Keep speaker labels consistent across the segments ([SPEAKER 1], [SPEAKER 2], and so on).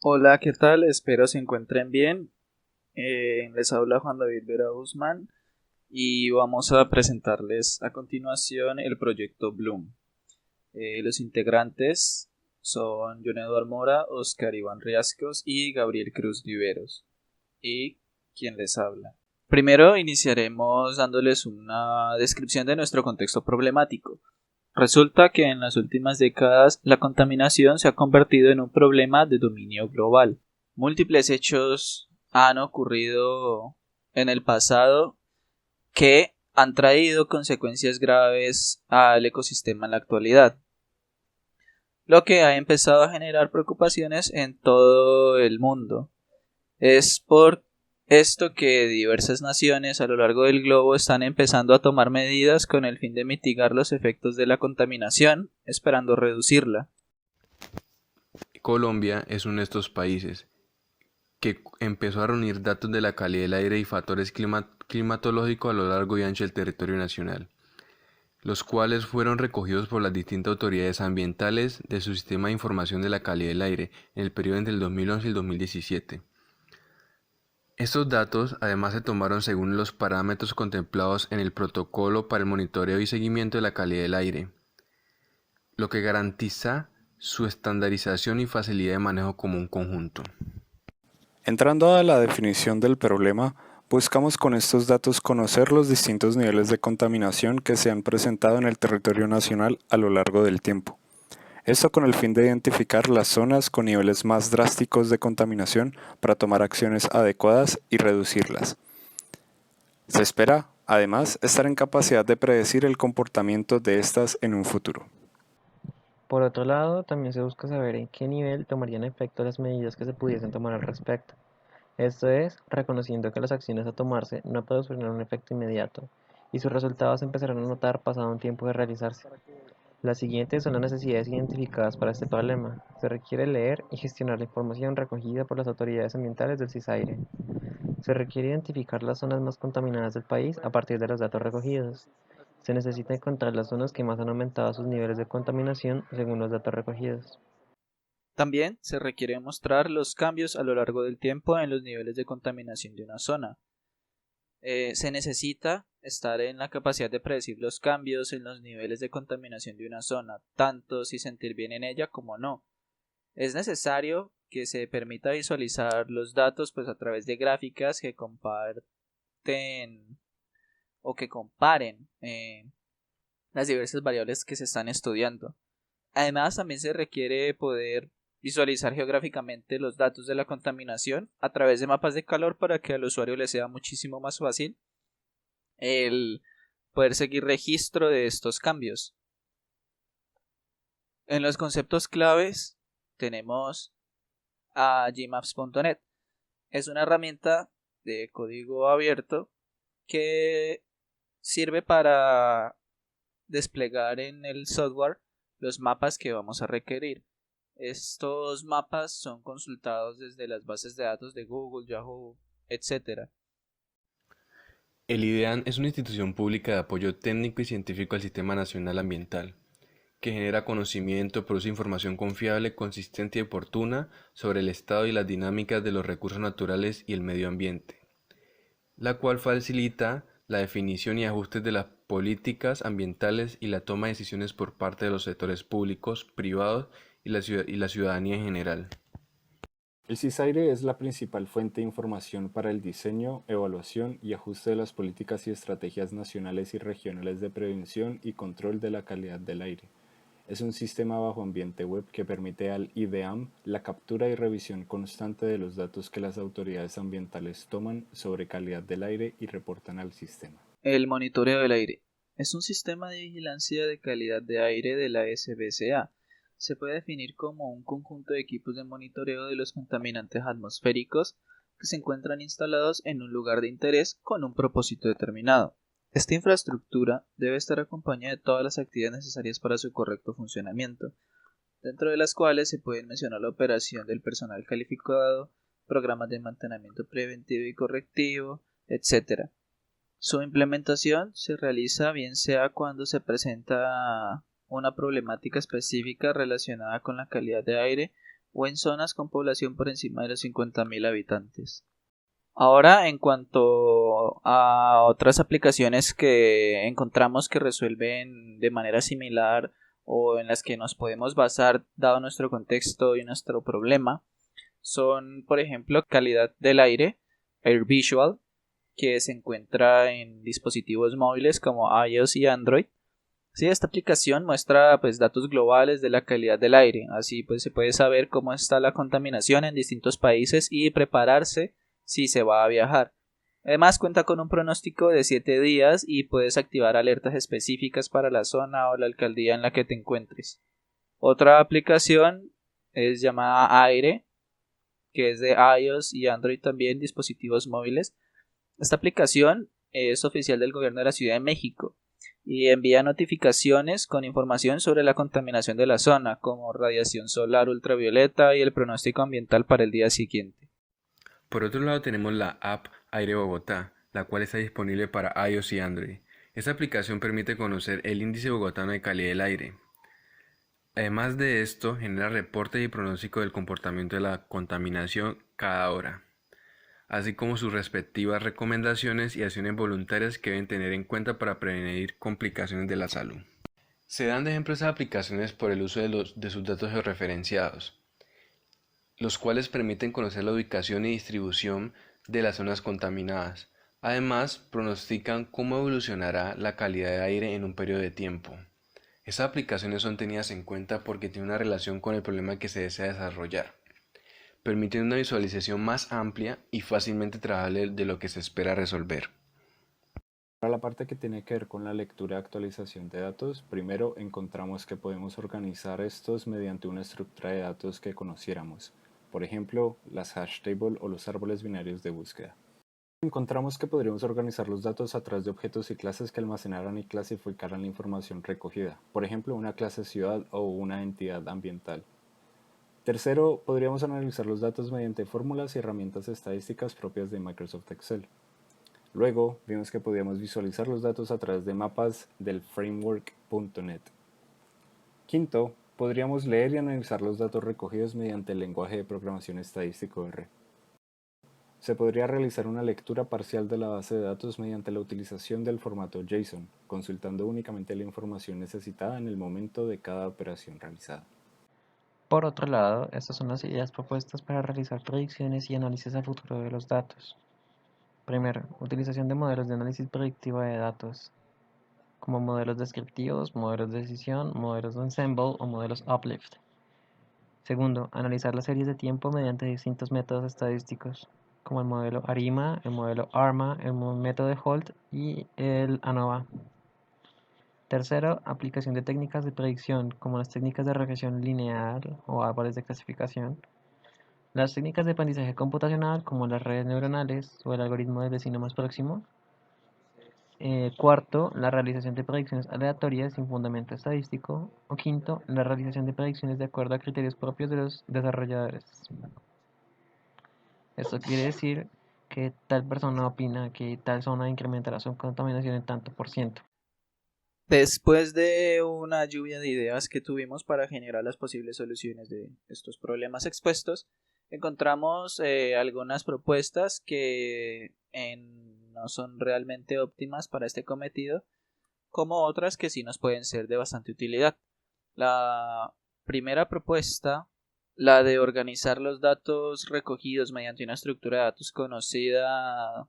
[SPEAKER 1] Hola, ¿qué tal? Espero se encuentren bien. Les habla Juan David Vera Guzmán y vamos a presentarles a continuación el proyecto Bloom. Los integrantes son John Eduardo Mora, Oscar Iván Riascos y Gabriel Cruz Viveros. Y quien les habla. Primero iniciaremos dándoles una descripción de nuestro contexto problemático. Resulta que en las últimas décadas la contaminación se ha convertido en un problema de dominio global. Múltiples hechos han ocurrido en el pasado que han traído consecuencias graves al ecosistema en la actualidad, lo que ha empezado a generar preocupaciones en todo el mundo. Es por esto que diversas naciones a lo largo del globo están empezando a tomar medidas con el fin de mitigar los efectos de la contaminación, esperando reducirla.
[SPEAKER 2] Colombia es uno de estos países que empezó a reunir datos de la calidad del aire y factores climatológicos a lo largo y ancho del territorio nacional, los cuales fueron recogidos por las distintas autoridades ambientales de su sistema de información de la calidad del aire en el periodo entre el 2011 y el 2017. Estos datos además se tomaron según los parámetros contemplados en el Protocolo para el Monitoreo y Seguimiento de la Calidad del Aire, lo que garantiza su estandarización y facilidad de manejo como un conjunto.
[SPEAKER 3] Entrando a la definición del problema, buscamos con estos datos conocer los distintos niveles de contaminación que se han presentado en el territorio nacional a lo largo del tiempo. Esto con el fin de identificar las zonas con niveles más drásticos de contaminación para tomar acciones adecuadas y reducirlas. Se espera, además, estar en capacidad de predecir el comportamiento de estas en un futuro.
[SPEAKER 4] Por otro lado, también se busca saber en qué nivel tomarían efecto las medidas que se pudiesen tomar al respecto. Esto es, reconociendo que las acciones a tomarse no producirán un efecto inmediato, y sus resultados se empezarán a notar pasado un tiempo de realizarse. Las siguientes son las necesidades identificadas para este problema. Se requiere leer y gestionar la información recogida por las autoridades ambientales del CISAIRE. Se requiere identificar las zonas más contaminadas del país a partir de los datos recogidos. Se necesita encontrar las zonas que más han aumentado sus niveles de contaminación según los datos recogidos.
[SPEAKER 1] También se requiere mostrar los cambios a lo largo del tiempo en los niveles de contaminación de una zona. Se necesita estar en la capacidad de predecir los cambios en los niveles de contaminación de una zona, tanto si sentir bien en ella como no. Es necesario que se permita visualizar los datos pues a través de gráficas que comparten o que comparen las diversas variables que se están estudiando. Además, también se requiere poder visualizar geográficamente los datos de la contaminación a través de mapas de calor para que al usuario le sea muchísimo más fácil el poder seguir registro de estos cambios. En los conceptos claves tenemos a gmaps.net. Es una herramienta de código abierto que sirve para desplegar en el software los mapas que vamos a requerir. Estos mapas son consultados desde las bases de datos de Google, Yahoo, etc.
[SPEAKER 2] El IDEAN es una institución pública de apoyo técnico y científico al Sistema Nacional Ambiental, que genera conocimiento, produce información confiable, consistente y oportuna sobre el estado y las dinámicas de los recursos naturales y el medio ambiente, la cual facilita la definición y ajustes de las políticas ambientales y la toma de decisiones por parte de los sectores públicos, privados y la ciudadanía en general.
[SPEAKER 3] El CISAIRE es la principal fuente de información para el diseño, evaluación y ajuste de las políticas y estrategias nacionales y regionales de prevención y control de la calidad del aire. Es un sistema bajo ambiente web que permite al IDEAM la captura y revisión constante de los datos que las autoridades ambientales toman sobre calidad del aire y reportan al sistema.
[SPEAKER 1] El monitoreo del aire es un sistema de vigilancia de calidad de aire de la SBCA. Se puede definir como un conjunto de equipos de monitoreo de los contaminantes atmosféricos que se encuentran instalados en un lugar de interés con un propósito determinado. Esta infraestructura debe estar acompañada de todas las actividades necesarias para su correcto funcionamiento, dentro de las cuales se pueden mencionar la operación del personal calificado, programas de mantenimiento preventivo y correctivo, etc. Su implementación se realiza bien sea cuando se presenta una problemática específica relacionada con la calidad de aire o en zonas con población por encima de los 50.000 habitantes. Ahora, en cuanto a otras aplicaciones que encontramos que resuelven de manera similar o en las que nos podemos basar dado nuestro contexto y nuestro problema, son, por ejemplo, calidad del aire, Air Visual, que se encuentra en dispositivos móviles como iOS y Android. Sí, esta aplicación muestra pues datos globales de la calidad del aire, así pues se puede saber cómo está la contaminación en distintos países y prepararse si se va a viajar. Además cuenta con un pronóstico de 7 días y puedes activar alertas específicas para la zona o la alcaldía en la que te encuentres. Otra aplicación es llamada Aire, que es de iOS y Android también, dispositivos móviles. Esta aplicación es oficial del gobierno de la Ciudad de México y envía notificaciones con información sobre la contaminación de la zona, como radiación solar ultravioleta y el pronóstico ambiental para el día siguiente.
[SPEAKER 2] Por otro lado tenemos la app Aire Bogotá, la cual está disponible para iOS y Android. Esta aplicación permite conocer el índice bogotano de calidad del aire. Además de esto, genera reportes y pronóstico del comportamiento de la contaminación cada hora, así como sus respectivas recomendaciones y acciones voluntarias que deben tener en cuenta para prevenir complicaciones de la salud. Se dan de ejemplo esas aplicaciones por el uso de sus datos georreferenciados, los cuales permiten conocer la ubicación y distribución de las zonas contaminadas. Además, pronostican cómo evolucionará la calidad de aire en un periodo de tiempo. Estas aplicaciones son tenidas en cuenta porque tienen una relación con el problema que se desea desarrollar, permitiendo una visualización más amplia y fácilmente trabajable de lo que se espera resolver.
[SPEAKER 3] Para la parte que tiene que ver con la lectura y actualización de datos, primero encontramos que podemos organizar estos mediante una estructura de datos que conociéramos, por ejemplo, las hash table o los árboles binarios de búsqueda. Encontramos que podríamos organizar los datos a través de objetos y clases que almacenaran y clasificaran la información recogida, por ejemplo, una clase ciudad o una entidad ambiental. Tercero, podríamos analizar los datos mediante fórmulas y herramientas estadísticas propias de Microsoft Excel. Luego, vimos que podíamos visualizar los datos a través de mapas del framework.net. Quinto, podríamos leer y analizar los datos recogidos mediante el lenguaje de programación estadístico R. Se podría realizar una lectura parcial de la base de datos mediante la utilización del formato JSON, consultando únicamente la información necesitada en el momento de cada operación realizada.
[SPEAKER 4] Por otro lado, estas son las ideas propuestas para realizar predicciones y análisis a futuro de los datos. Primero, utilización de modelos de análisis predictivo de datos, como modelos descriptivos, modelos de decisión, modelos de ensemble o modelos uplift. Segundo, analizar las series de tiempo mediante distintos métodos estadísticos, como el modelo ARIMA, el modelo ARMA, el método de Holt y el ANOVA. Tercero, aplicación de técnicas de predicción, como las técnicas de regresión lineal o árboles de clasificación, las técnicas de aprendizaje computacional, como las redes neuronales o el algoritmo del vecino más próximo. Cuarto, la realización de predicciones aleatorias sin fundamento estadístico. O quinto, la realización de predicciones de acuerdo a criterios propios de los desarrolladores. Esto quiere decir que tal persona opina que tal zona incrementará su contaminación en tanto por ciento.
[SPEAKER 1] Después de una lluvia de ideas que tuvimos para generar las posibles soluciones de estos problemas expuestos, encontramos algunas propuestas que no son realmente óptimas para este cometido, como otras que sí nos pueden ser de bastante utilidad. La primera propuesta, la de organizar los datos recogidos mediante una estructura de datos conocida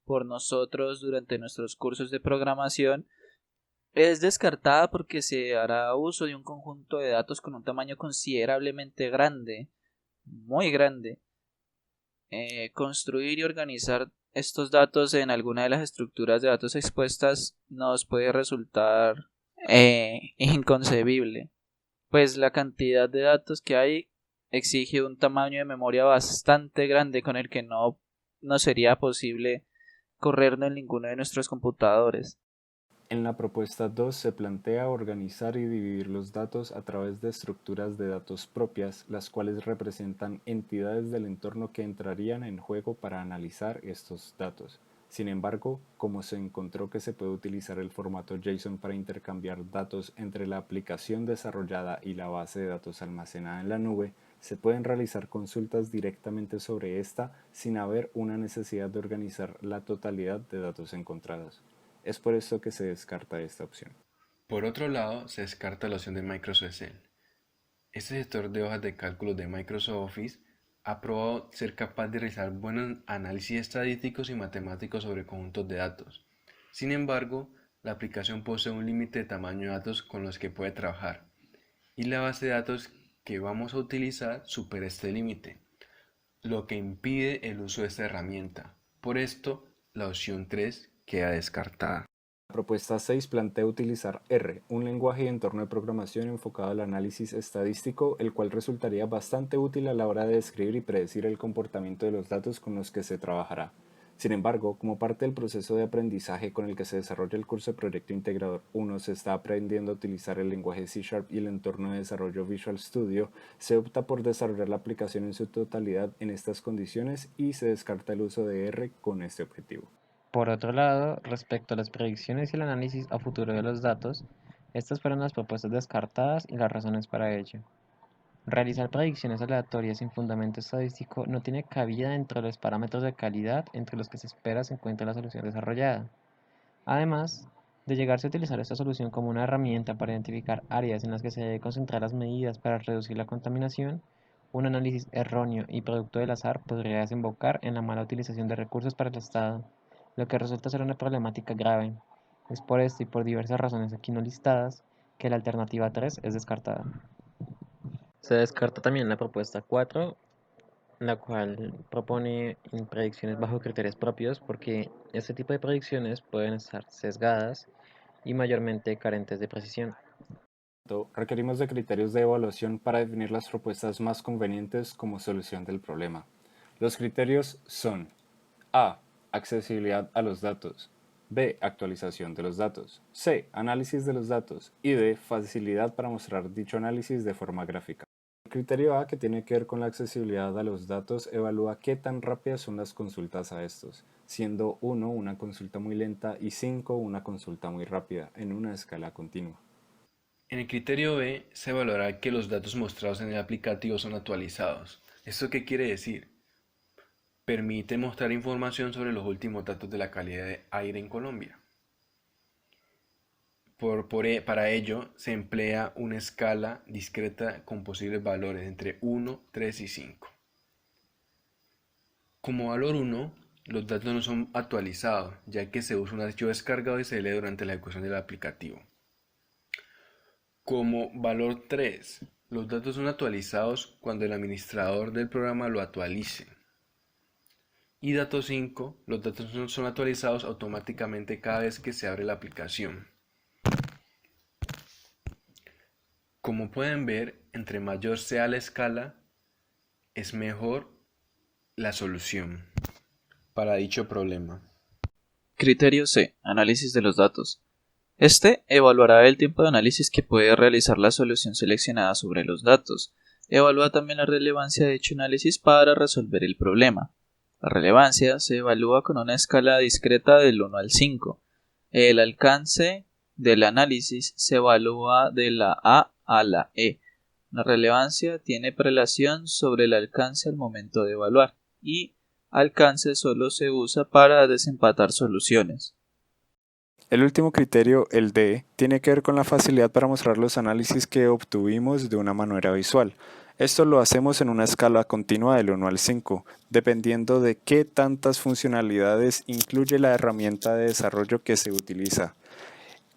[SPEAKER 1] por nosotros durante nuestros cursos de programación, es descartada porque se hará uso de un conjunto de datos con un tamaño considerablemente grande, muy grande. Construir y organizar estos datos en alguna de las estructuras de datos expuestas nos puede resultar inconcebible, pues la cantidad de datos que hay exige un tamaño de memoria bastante grande con el que no sería posible correrlo en ninguno de nuestros computadores.
[SPEAKER 3] En la propuesta 2 se plantea organizar y dividir los datos a través de estructuras de datos propias, las cuales representan entidades del entorno que entrarían en juego para analizar estos datos. Sin embargo, como se encontró que se puede utilizar el formato JSON para intercambiar datos entre la aplicación desarrollada y la base de datos almacenada en la nube, Se pueden realizar consultas directamente sobre esta sin haber una necesidad de organizar la totalidad de datos encontrados. Es por esto que se descarta esta opción.
[SPEAKER 2] Por otro lado, se descarta la opción de Microsoft Excel. Este gestor de hojas de cálculo de Microsoft Office ha probado ser capaz de realizar buenos análisis estadísticos y matemáticos sobre conjuntos de datos. Sin embargo, la aplicación posee un límite de tamaño de datos con los que puede trabajar, y la base de datos que vamos a utilizar supera este límite, lo que impide el uso de esta herramienta. Por esto, la opción 3 queda descartada.
[SPEAKER 3] La propuesta 6 plantea utilizar R, un lenguaje y entorno de programación enfocado al análisis estadístico, el cual resultaría bastante útil a la hora de describir y predecir el comportamiento de los datos con los que se trabajará. Sin embargo, como parte del proceso de aprendizaje con el que se desarrolla el curso de Proyecto Integrador 1, se está aprendiendo a utilizar el lenguaje C# y el entorno de desarrollo Visual Studio, se opta por desarrollar la aplicación en su totalidad en estas condiciones y se descarta el uso de R con este objetivo.
[SPEAKER 4] Por otro lado, respecto a las predicciones y el análisis a futuro de los datos, estas fueron las propuestas descartadas y las razones para ello. Realizar predicciones aleatorias sin fundamento estadístico no tiene cabida dentro de los parámetros de calidad entre los que se espera se encuentre la solución desarrollada. Además, de llegarse a utilizar esta solución como una herramienta para identificar áreas en las que se debe concentrar las medidas para reducir la contaminación, un análisis erróneo y producto del azar podría desembocar en la mala utilización de recursos para el Estado, lo que resulta ser una problemática grave. Es por esto y por diversas razones aquí no listadas que la alternativa 3 es descartada. Se descarta también la propuesta 4, la cual propone predicciones bajo criterios propios porque este tipo de predicciones pueden estar sesgadas y mayormente carentes de precisión.
[SPEAKER 3] Requerimos de criterios de evaluación para definir las propuestas más convenientes como solución del problema. Los criterios son A. Accesibilidad a los datos. B. Actualización de los datos. C. Análisis de los datos. Y D. Facilidad para mostrar dicho análisis de forma gráfica. El criterio A, que tiene que ver con la accesibilidad a los datos, evalúa qué tan rápidas son las consultas a estos, siendo 1 una consulta muy lenta y 5 una consulta muy rápida, en una escala continua.
[SPEAKER 2] En el criterio B se evaluará que los datos mostrados en el aplicativo son actualizados. ¿Esto qué quiere decir? Permite mostrar información sobre los últimos datos de la calidad de aire en Colombia. Para ello se emplea una escala discreta con posibles valores entre 1, 3 y 5. Como valor 1, los datos no son actualizados, ya que se usa un archivo descargado y se lee durante la ejecución del aplicativo. Como valor 3, los datos son actualizados cuando el administrador del programa lo actualice. Y dato 5, los datos son actualizados automáticamente cada vez que se abre la aplicación. Como pueden ver, entre mayor sea la escala, es mejor la solución para dicho problema.
[SPEAKER 1] Criterio C. Análisis de los datos. Este evaluará el tiempo de análisis que puede realizar la solución seleccionada sobre los datos. Evalúa también la relevancia de dicho análisis para resolver el problema. La relevancia se evalúa con una escala discreta del 1 al 5. El alcance del análisis se evalúa de la A a la E. La relevancia tiene prelación sobre el alcance al momento de evaluar y alcance solo se usa para desempatar soluciones.
[SPEAKER 3] El último criterio, el D, tiene que ver con la facilidad para mostrar los análisis que obtuvimos de una manera visual. Esto lo hacemos en una escala continua del 1 al 5, dependiendo de qué tantas funcionalidades incluye la herramienta de desarrollo que se utiliza.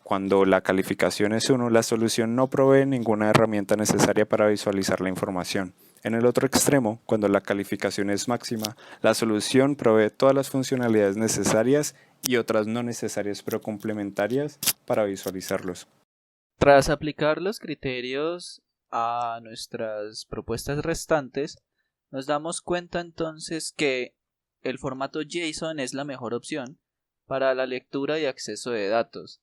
[SPEAKER 3] Cuando la calificación es 1, la solución no provee ninguna herramienta necesaria para visualizar la información. En el otro extremo, cuando la calificación es máxima, la solución provee todas las funcionalidades necesarias y otras no necesarias pero complementarias para visualizarlos.
[SPEAKER 1] Tras aplicar los criterios a nuestras propuestas restantes, nos damos cuenta entonces que el formato JSON es la mejor opción para la lectura y acceso de datos.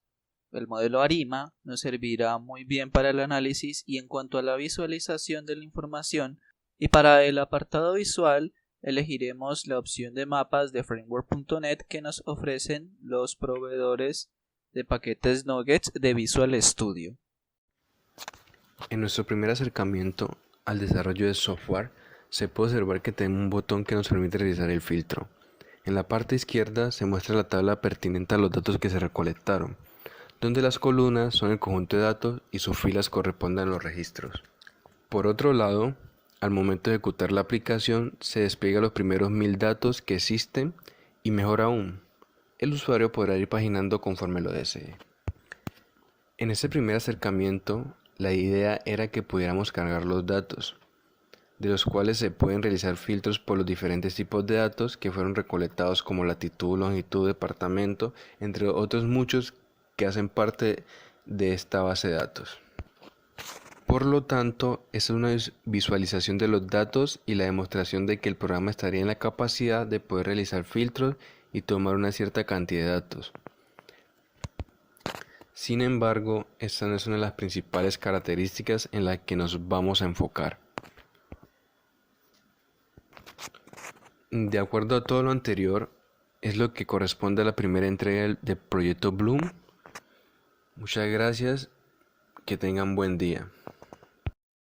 [SPEAKER 1] El modelo ARIMA nos servirá muy bien para el análisis y en cuanto a la visualización de la información, y para el apartado visual elegiremos la opción de mapas de Framework.net que nos ofrecen los proveedores de paquetes Nuggets de Visual Studio.
[SPEAKER 2] En nuestro primer acercamiento al desarrollo de software, se puede observar que tenemos un botón que nos permite realizar el filtro. En la parte izquierda se muestra la tabla pertinente a los datos que se recolectaron, donde las columnas son el conjunto de datos y sus filas corresponden a los registros. Por otro lado, al momento de ejecutar la aplicación, se despliega los primeros 1000 datos que existen y mejor aún, el usuario podrá ir paginando conforme lo desee. En ese primer acercamiento, la idea era que pudiéramos cargar los datos, de los cuales se pueden realizar filtros por los diferentes tipos de datos que fueron recolectados como latitud, longitud, departamento, entre otros muchos que hacen parte de esta base de datos. Por lo tanto, es una visualización de los datos y la demostración de que el programa estaría en la capacidad de poder realizar filtros y tomar una cierta cantidad de datos. Sin embargo, esta no es una de las principales características en las que nos vamos a enfocar. De acuerdo a todo lo anterior, es lo que corresponde a la primera entrega del proyecto Bloom. Muchas gracias, que tengan buen día.